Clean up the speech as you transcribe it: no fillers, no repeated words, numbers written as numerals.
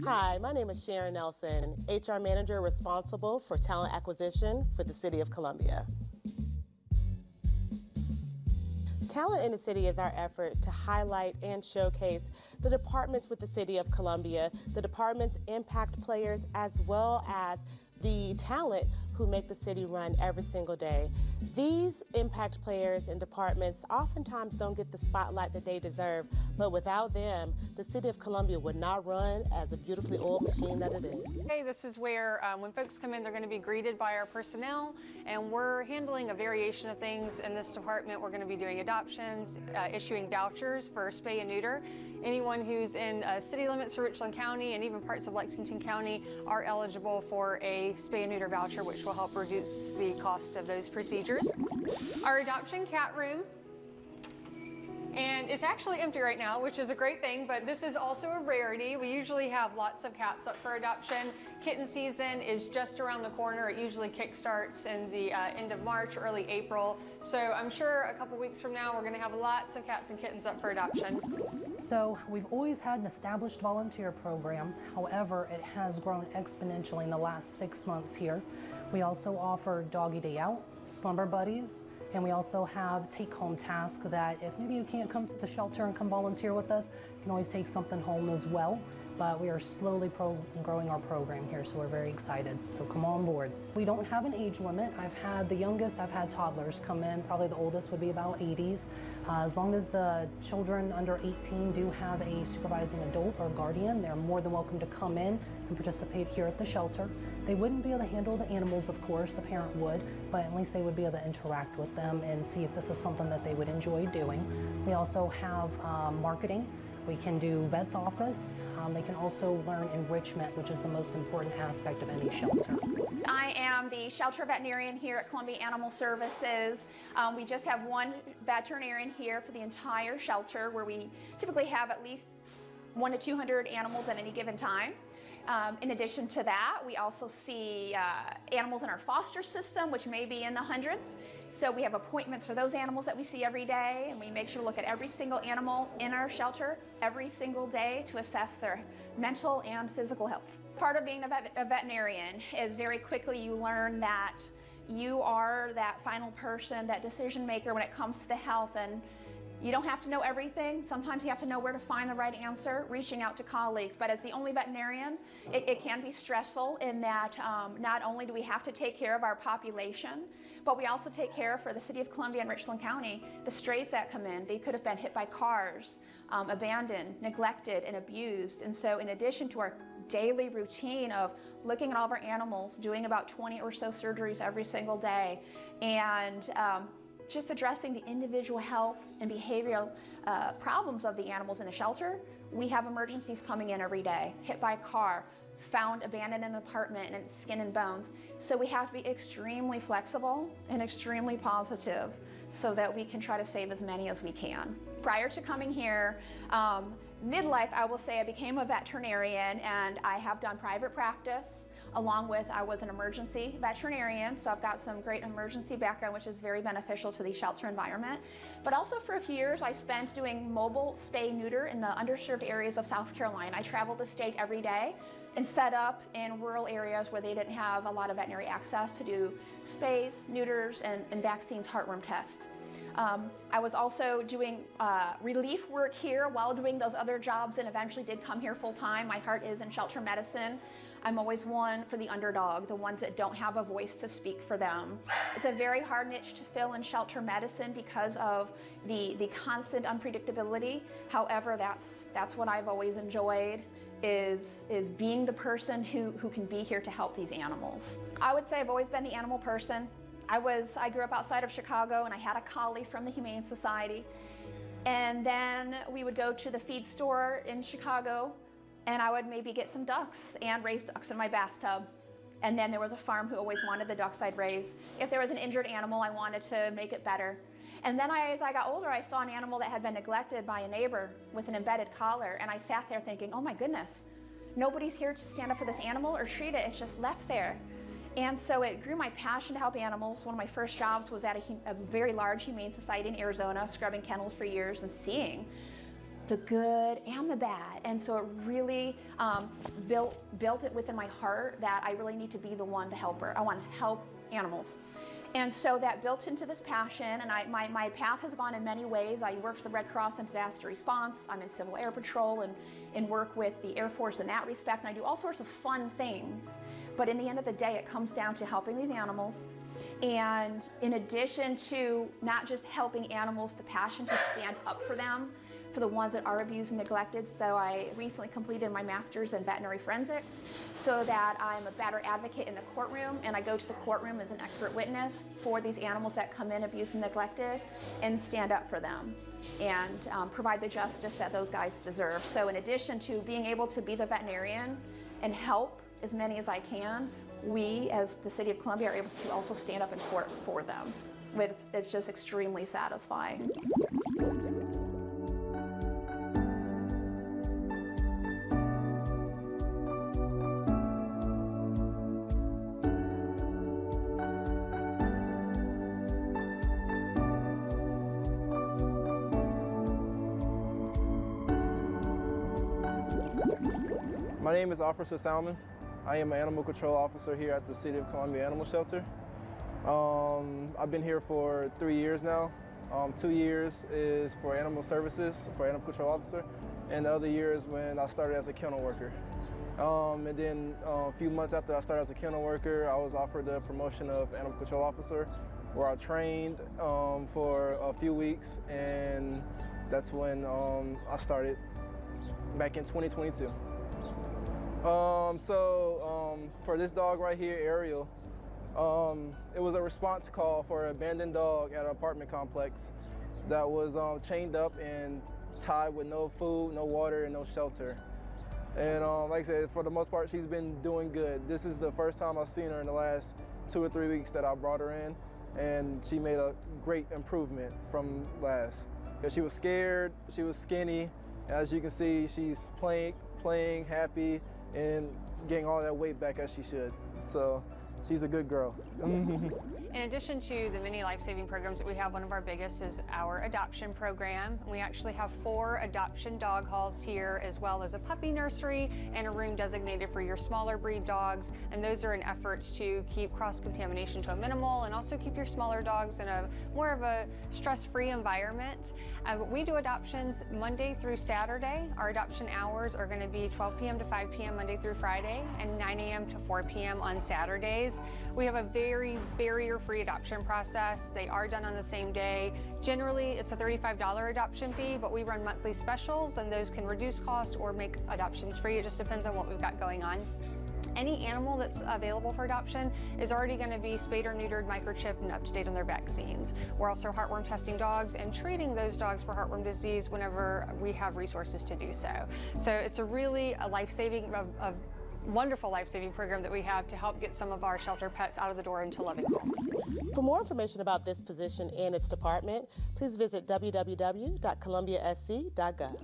Hi, my name is Sharon Nelson, HR Manager responsible for talent acquisition for the City of Columbia. Talent in the City is our effort to highlight and showcase the departments with the City of Columbia, the department's impact players, as well as the talent who make the city run every single day. These impact players and departments oftentimes don't get the spotlight that they deserve, but without them, the City of Columbia would not run as a beautifully oiled machine that it is. Hey, this is where when folks come in, they're going to be greeted by our personnel, and we're handling a variation of things in this department. We're going to be doing adoptions, issuing vouchers for spay and neuter. Anyone who's in city limits for Richland County and even parts of Lexington County are eligible for a spay and neuter voucher, which will help reduce the cost of those procedures. Our adoption cat room, and it's actually empty right now, which is a great thing, but this is also a rarity. We usually have lots of cats up for adoption. Kitten season is just around the corner. It usually kickstarts in the end of March, early April. So I'm sure a couple weeks from now, we're gonna have lots of cats and kittens up for adoption. So we've always had an established volunteer program. However, it has grown exponentially in the last 6 months here. We also offer Doggy Day Out, Slumber Buddies, and we also have take-home tasks that if maybe you can't come to the shelter and come volunteer with us, you can always take something home as well. But we are slowly growing our program here, so we're very excited. So come on board. We don't have an age limit. I've had the youngest, I've had toddlers come in. Probably the oldest would be about 80s. As long as the children under 18 do have a supervising adult or guardian, they're more than welcome to come in and participate here at the shelter. They wouldn't be able to handle the animals, of course, the parent would, but at least they would be able to interact with them and see if this is something that they would enjoy doing. We also have marketing. We can do vet's office. They can also learn enrichment, which is the most important aspect of any shelter. I am the shelter veterinarian here at Columbia Animal Services. We just have one veterinarian here for the entire shelter, where we typically have at least 100 to 200 animals at any given time. In addition to that, we also see animals in our foster system, which may be in the hundreds. So we have appointments for those animals that we see every day, and we make sure to look at every single animal in our shelter every single day to assess their mental and physical health. Part of being a veterinarian is very quickly you learn that you are that final person, that decision maker when it comes to the health, and you don't have to know everything. Sometimes you have to know where to find the right answer, reaching out to colleagues. But as the only veterinarian, it can be stressful in that not only do we have to take care of our population, but we also take care for the City of Columbia and Richland County, the strays that come in. They could have been hit by cars, abandoned, neglected, and abused. And so in addition to our daily routine of looking at all of our animals, doing about 20 or so surgeries every single day, and just addressing the individual health and behavioral problems of the animals in the shelter, we have emergencies coming in every day. Hit by a car, found abandoned in an apartment, and it's skin and bones. So we have to be extremely flexible and extremely positive so that we can try to save as many as we can. Prior to coming here, midlife, I will say I became a veterinarian, and I have done private practice. Along with, I was an emergency veterinarian, so I've got some great emergency background, which is very beneficial to the shelter environment. But also for a few years, I spent doing mobile spay-neuter in the underserved areas of South Carolina. I traveled the state every day and set up in rural areas where they didn't have a lot of veterinary access to do spays, neuters, and vaccines, heartworm tests. I was also doing relief work here while doing those other jobs, and eventually did come here full-time. My heart is in shelter medicine. I'm always one for the underdog, the ones that don't have a voice to speak for them. It's a very hard niche to fill in shelter medicine because of the constant unpredictability. However, that's what I've always enjoyed, is being the person who can be here to help these animals. I would say I've always been the animal person. I grew up outside of Chicago, and I had a collie from the Humane Society. And then we would go to the feed store in Chicago, and I would maybe get some ducks and raise ducks in my bathtub. And then there was a farm who always wanted the ducks I'd raise. If there was an injured animal, I wanted to make it better. And then as I got older, I saw an animal that had been neglected by a neighbor with an embedded collar, and I sat there thinking, oh my goodness, nobody's here to stand up for this animal or treat it, it's just left there. And so it grew my passion to help animals. One of my first jobs was at a very large humane society in Arizona, scrubbing kennels for years and seeing the good and the bad. And so it really built it within my heart that I really need to be the one to help her. I want to help animals. And so that built into this passion, and my path has gone in many ways. I work for the Red Cross in disaster response. I'm in Civil Air Patrol and work with the Air Force in that respect, and I do all sorts of fun things. But in the end of the day, it comes down to helping these animals. And in addition to not just helping animals, the passion to stand up for them, for the ones that are abused and neglected. So I recently completed my master's in veterinary forensics so that I'm a better advocate in the courtroom, and I go to the courtroom as an expert witness for these animals that come in abused and neglected and stand up for them and provide the justice that those guys deserve. So in addition to being able to be the veterinarian and help as many as I can, we as the City of Columbia are able to also stand up in court for them. It's just extremely satisfying. My name is Officer Salmon. I am an animal control officer here at the City of Columbia Animal Shelter. I've been here for 3 years now. 2 years is for animal services, for animal control officer, and the other year is when I started as a kennel worker. And then a few months after I started as a kennel worker, I was offered the promotion of animal control officer, where I trained for a few weeks, and that's when I started back in 2022. For this dog right here, Ariel, it was a response call for an abandoned dog at an apartment complex that was chained up and tied with no food, no water, and no shelter. And like I said, for the most part, she's been doing good. This is the first time I've seen her in the last 2 or 3 weeks that I brought her in, and she made a great improvement from last. Because she was scared, she was skinny. As you can see, she's playing, happy, and getting all that weight back as she should. So she's a good girl. In addition to the many life-saving programs that we have, one of our biggest is our adoption program. We actually have 4 adoption dog halls here, as well as a puppy nursery and a room designated for your smaller breed dogs. And those are in efforts to keep cross-contamination to a minimal and also keep your smaller dogs in a more of a stress-free environment. We do adoptions Monday through Saturday. Our adoption hours are going to be 12 p.m. to 5 p.m. Monday through Friday and 9 a.m. to 4 p.m. on Saturdays. We have a very barrier-free adoption process. They are done on the same day. Generally, it's a $35 adoption fee, but we run monthly specials, and those can reduce costs or make adoptions free. It just depends on what we've got going on. Any animal that's available for adoption is already going to be spayed or neutered, microchipped, and up to date on their vaccines. We're also heartworm testing dogs and treating those dogs for heartworm disease whenever we have resources to do so. So it's a really a life-saving, a wonderful life-saving program that we have to help get some of our shelter pets out of the door into loving homes. For more information about this position and its department, please visit www.columbiasc.gov.